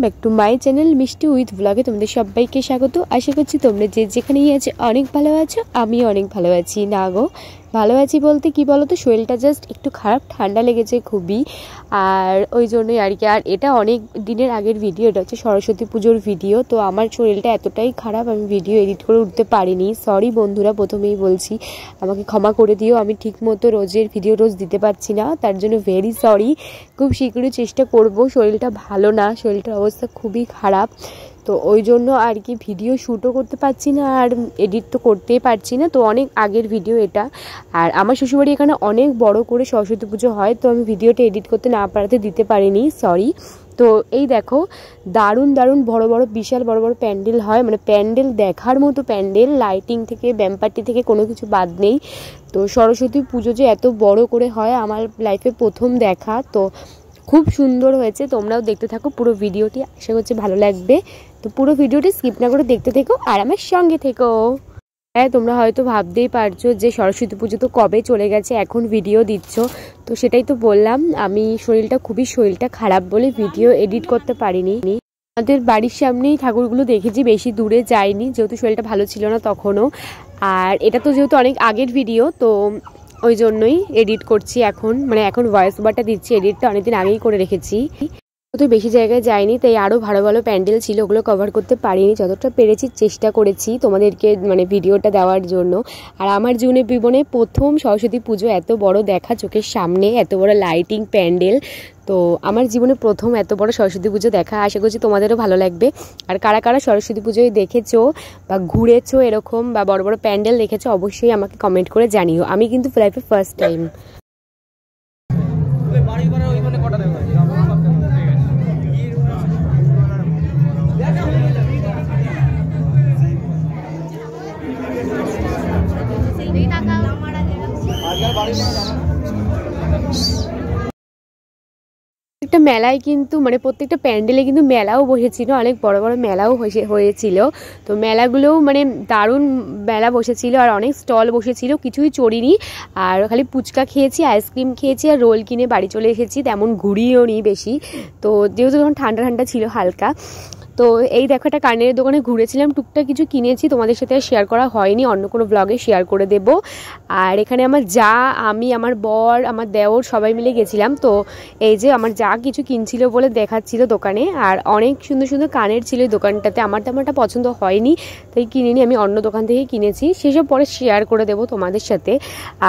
Back to my channel মিষ্টি with ব্লগে তোমাদের সবাইকে স্বাগত। আশা করছি তোমরা যে যেখানেই আছো অনেক ভালো আছো, আমিও অনেক ভালো আছি। না গো, ভালো আছি বলতে কি বলো তো, শরীরটা জাস্ট একটু খারাপ, ঠান্ডা লেগেছে খুবই, আর ওই জন্যই আর কি। আর এটা অনেক দিনের আগের ভিডিও, এটা হচ্ছে সরস্বতী পুজোর ভিডিও। তো আমার শরীরটা এতটাই খারাপ, আমি ভিডিও এডিট করে উঠতে পারিনি। সরি বন্ধুরা, প্রথমেই বলছি আমাকে ক্ষমা করে দিও। আমি ঠিক মতো রোজের ভিডিও রোজ দিতে পারছি না, তার জন্য ভেরি সরি। খুব শীঘ্রই চেষ্টা করব। শরীরটা ভালো না, শরীরটার অবস্থা খুবই খারাপ, তো ওই জন্য আর কি ভিডিও শ্যুটও করতে পারছি না, আর এডিট তো করতেই পারছি না। তো অনেক আগের ভিডিও এটা। আর আমার শ্বশুরবাড়ি এখানে অনেক বড় করে সরস্বতী পুজো হয়, তো আমি ভিডিওটা এডিট করতে না পারাতে দিতে পারিনি, সরি। তো এই দেখো, দারুণ দারুণ বড় বড় বিশাল বড় বড় প্যান্ডেল হয়, মানে প্যান্ডেল দেখার মতো প্যান্ডেল, লাইটিং থেকে ব্যাম্পারটি থেকে কোনো কিছু বাদ নেই। তো সরস্বতী পুজো যে এত বড় করে হয় আমার লাইফে প্রথম দেখা, তো খুব সুন্দর হয়েছে। তোমরাও দেখতে থাকো পুরো ভিডিওটি, আশা করছি ভালো লাগবে। তো পুরো ভিডিওটি স্কিপ না করে দেখতে থেকো আর আমার সঙ্গে থেকো। হ্যাঁ, তোমরা হয়তো ভাবতেই পারছো যে সরস্বতী পুজো তো কবে চলে গেছে, এখন ভিডিও দিচ্ছ। তো সেটাই তো বললাম, আমি শরীরটা খারাপ বলে ভিডিও এডিট করতে পারিনি। আমাদের বাড়ির সামনেই ঠাকুরগুলো দেখেছি, বেশি দূরে যাইনি, যেহেতু শরীরটা ভালো ছিল না তখনও। আর এটা তো যেহেতু অনেক আগের ভিডিও, তো ওই জন্যই এডিট করছি এখন, মানে এখন ভয়েস ওভারটা দিচ্ছি, এডিটটা অনেকদিন আগেই করে রেখেছি। তো বেশি জায়গায় যাইনি, তাই আরও ভালো ভালো প্যান্ডেল ছিল, ওগুলো কভার করতে পারিনি। যতটা পেরেছি চেষ্টা করেছি তোমাদেরকে মানে ভিডিওটা দেওয়ার জন্য। আর আমার জীবনে প্রথম সরস্বতী পুজো এত বড় দেখা, চোখের সামনে এত বড় লাইটিং প্যান্ডেল, তো আমার জীবনে প্রথম এত বড় সরস্বতী পুজো দেখা। আশা করছি তোমাদেরও ভালো লাগবে। আর কারা কারা সরস্বতী পুজোয় দেখেছো বা ঘুরেছো এরকম, বা বড় বড় প্যান্ডেল দেখেছো, অবশ্যই আমাকে কমেন্ট করে জানিও। আমি কিন্তু লাইফে ফার্স্ট টাইম। একটা মেলায় কিন্তু মানে প্রত্যেকটা প্যান্ডেলে কিন্তু মেলাও বসেছিল, অনেক বড় বড় মেলাও হয়েছিল। তো মেলাগুলোও মানে দারুণ মেলা বসেছিল, আর অনেক স্টল বসেছিল, কিছুই চড়িনি। আর খালি ফুচকা খেয়েছি, আইসক্রিম খেয়েছি, আর রোল কিনে বাড়ি চলে এসেছি, তেমন ঘুরিও নি বেশি। তো যেহেতু তখন ঠান্ডা ঠান্ডা ছিল হালকা। তো এই দেখো, একটা কানের দোকানে ঘুরেছিলাম, টুকটাক কিছু কিনেছি, তোমাদের সাথে আর শেয়ার করা হয়নি, অন্য কোনো ব্লগে শেয়ার করে দেব। আর এখানে আমার যা, আমি, আমার বর, আমার দেওর সবাই মিলে গেছিলাম। তো এই যে আমার যা কিছু কিনছিল বলে দেখাচ্ছিল দোকানে, আর অনেক সুন্দর সুন্দর কানের ছিল এই দোকানটাতে। আমার তেমনটা পছন্দ হয়নি, তাই কিনিনি, আমি অন্য দোকান থেকে কিনেছি, সেসব পরে শেয়ার করে দেবো তোমাদের সাথে।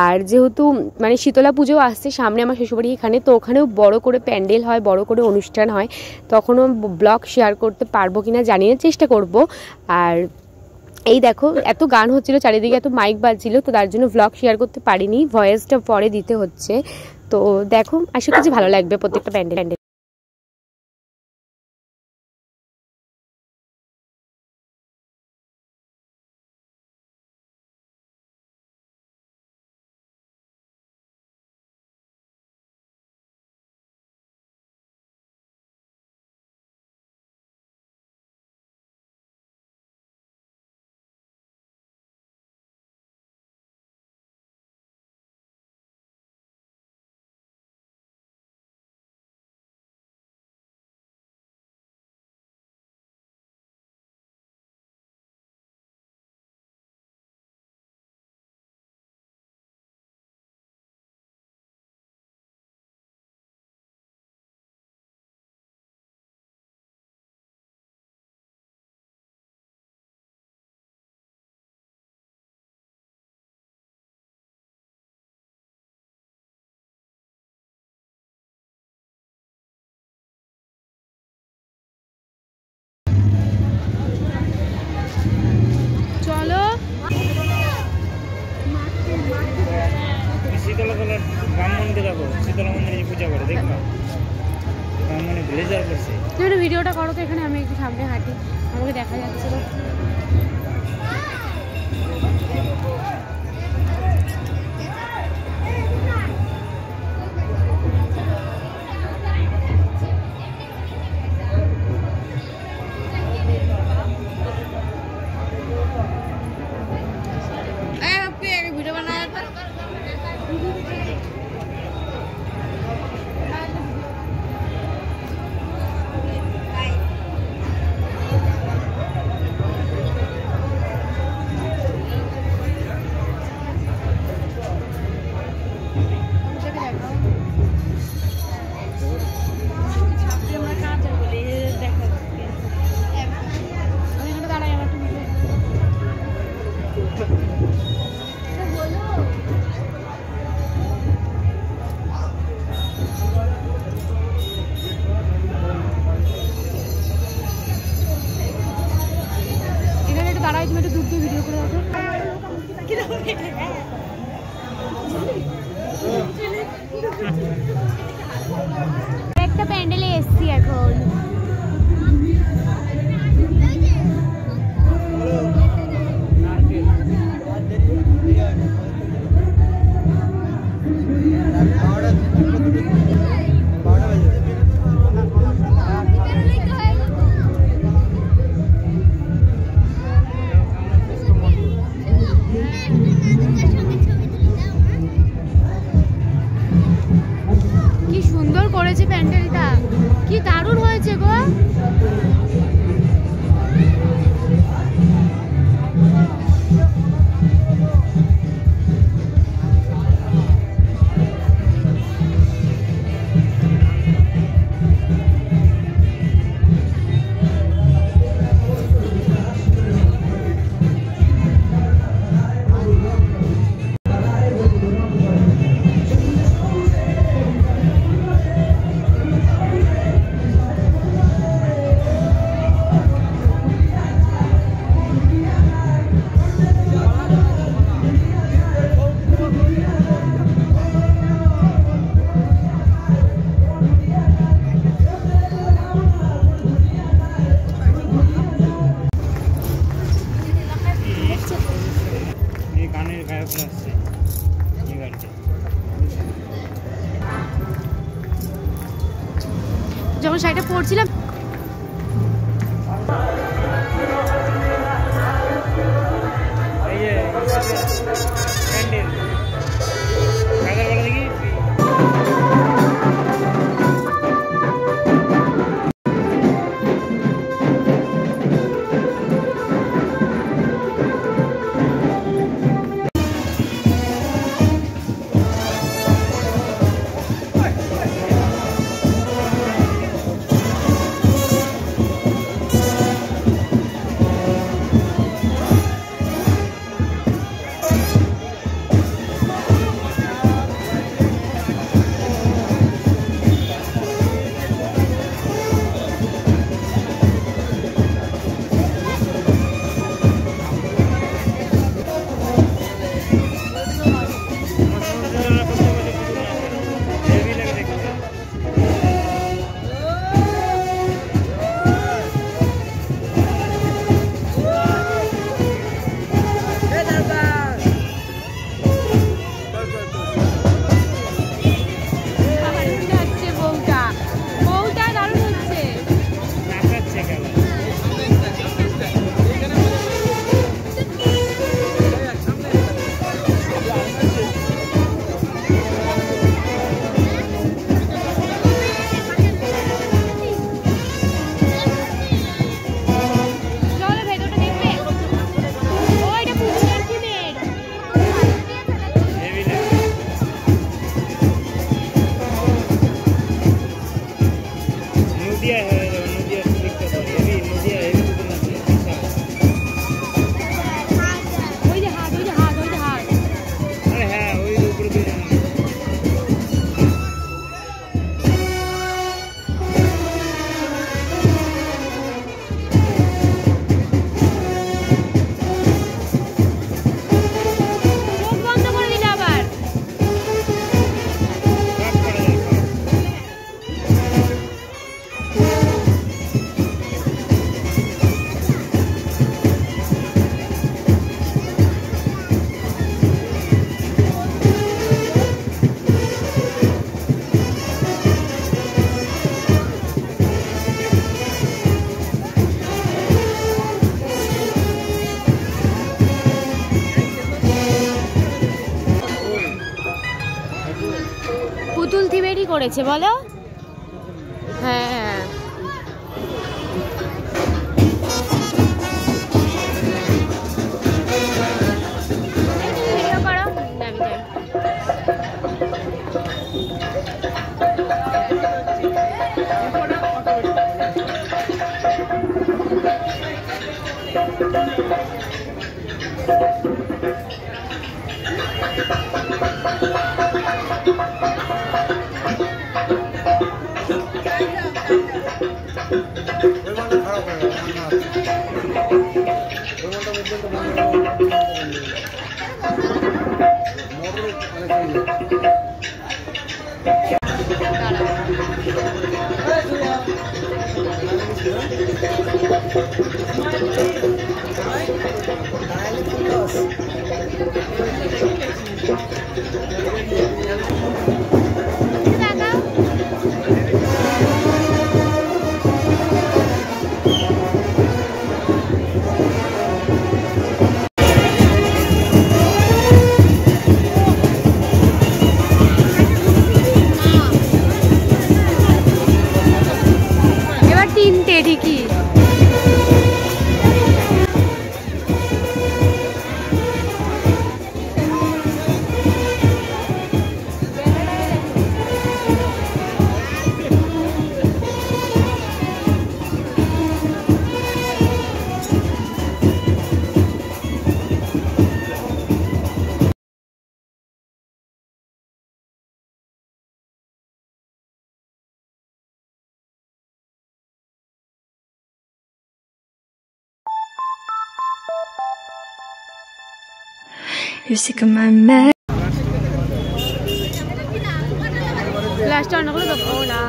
আর যেহেতু মানে শীতলা পুজো আসছে সামনে আমার শ্বশুরবাড়ি এখানে, তো ওখানেও বড় করে প্যান্ডেল হয়, বড় করে অনুষ্ঠান হয়, তখনও ব্লগ শেয়ার করতে পারবো কিনা জানি না, চেষ্টা করব। আর এই দেখো, এত গান হচ্ছিল চারিদিকে, এত মাইক বাজছিল, তো তার জন্য ব্লগ শেয়ার করতে পারিনি, ভয়েসটা পরে দিতে হচ্ছে। তো দেখো, আশা করছি ভালো লাগবে প্রত্যেকটা প্যান্ডেল। চলো শীতলা রাম মন্দিরে যাবো, শীতলা মন্দিরে পূজা করে দেখবা, রাম মন্দির ব্লেজার করছে। তুমি ভিডিওটা করো তো, এখানে আমি একটু সামনে হাঁটি, আমাকে দেখা যাচ্ছে না। ভিডিও বানায় ভিডিও করে দাও। একটা প্যান্ডেলে এসছি এখন। কি সুন্দর করেছে প্যান্ডেলটা, কি দারুণ হয়েছে গো। যখন শাড়িটা পরছিলাম পুতুল থিমেরই করেছে বলো। হ্যাঁ হ্যাঁ খারাপ এবার তিনটে ঠিকই। You're sick of my mess. গ্লাসটা অন্য করে দেবো না।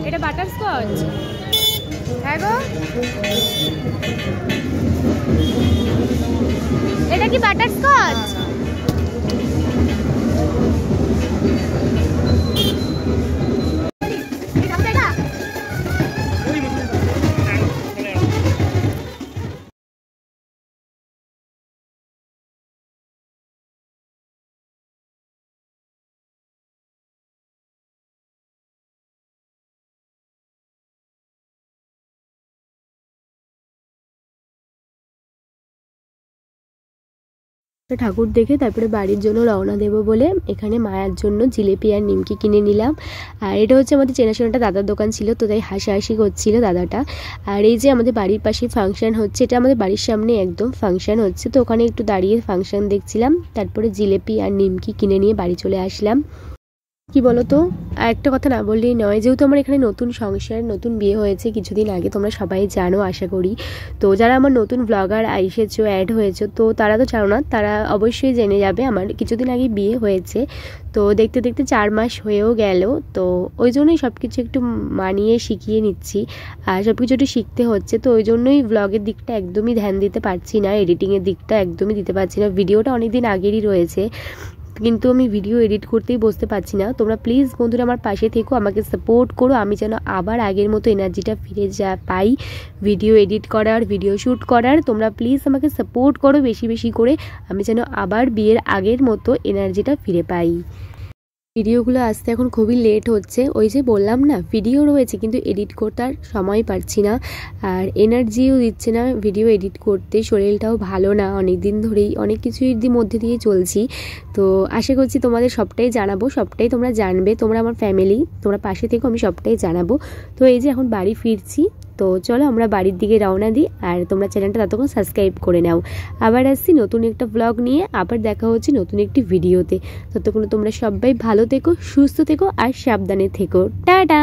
এটা বাটারস্কচ। হ্যাঁ গো, এটা কি বাটারস্কচ? ঠাকুর দেখে তারপরে বাড়ির জন্য রওনা দেবো বলে এখানে মায়ের জন্য জিলেপি আর নিমকি কিনে নিলাম। আর এটা হচ্ছে আমাদের চেনাশোনাটা দাদার দোকান ছিল, তো তাই হাসাহাসি করছিল দাদাটা। আর এই যে আমাদের বাড়ির পাশে ফাংশন হচ্ছে, এটা আমাদের বাড়ির সামনে একদম ফাংশন হচ্ছে, তো ওখানে একটু দাঁড়িয়ে ফাংশন দেখছিলাম। তারপরে জিলেপি আর নিমকি কিনে নিয়ে বাড়ি চলে আসলাম। কি বলো তো, আর একটা কথা না বললেই নয়, যেহেতু আমার এখানে নতুন সংসার, নতুন বিয়ে হয়েছে কিছুদিন আগে, তোমরা সবাই জানো আশা করি। তো যারা আমার নতুন ব্লগার এসেছো, অ্যাড হয়েছো, তো তারা তো জানো না, তারা অবশ্যই জেনে যাবে আমার কিছুদিন আগে বিয়ে হয়েছে। তো দেখতে দেখতে 4 মাস হয়েও গেল, তো ওই জন্যই সব কিছু একটু মানিয়ে শিখিয়ে নিচ্ছি, আর সব কিছু একটু শিখতে হচ্ছে। তো ওই জন্যই ব্লগের দিকটা একদমই ধ্যান দিতে পারছি না, এডিটিংয়ের দিকটা একদমই দিতে পারছি না। ভিডিওটা অনেক দিন আগেরই রয়েছে, কিন্তু আমি ভিডিও এডিট করতেই বসতে পারছি না। তোমরা প্লিজ বন্ধুরা আমার পাশে থেকো, আমাকে সাপোর্ট করো, আমি যেন আবার আগের মতো এনার্জিটা ফিরে পাই ভিডিও এডিট করার, ভিডিও শ্যুট করার। তোমরা প্লিজ আমাকে সাপোর্ট করো বেশি বেশি করে, আমি যেন আবার বিয়ের আগের মতো এনার্জিটা ফিরে পাই। ভিডিওগুলো আসতে এখন খুবই লেট হচ্ছে, ওই যে বললাম না, ভিডিও রয়েছে কিন্তু এডিট করতে আর সময় পাচ্ছি না, আর এনার্জিও দিচ্ছে না ভিডিও এডিট করতে। শরীরটাও ভালো না, অনেক দিন ধরেই অনেক কিছুর মধ্যে দিয়ে চলছি। তো আশা করছি তোমাদের সবটাই জানাবো, সবটাই তোমরা জানবে, তোমরা আমার ফ্যামিলি, তোমরা পাশে থেকো, আমি সবটাই জানাবো। তো এই যে এখন বাড়ি ফিরছি, তো চলো আমরা বাড়ির দিকে রওনা দিই, আর তোমরা চ্যানেলটা ততক্ষণ সাবস্ক্রাইব করে নাও। আবার আসছি নতুন একটা ব্লগ নিয়ে, আবার দেখা হচ্ছে নতুন একটি ভিডিওতে। ততক্ষণ তোমরা সবাই ভালো থেকো, সুস্থ থেকো আর সাবধানে থেকো। টাটা।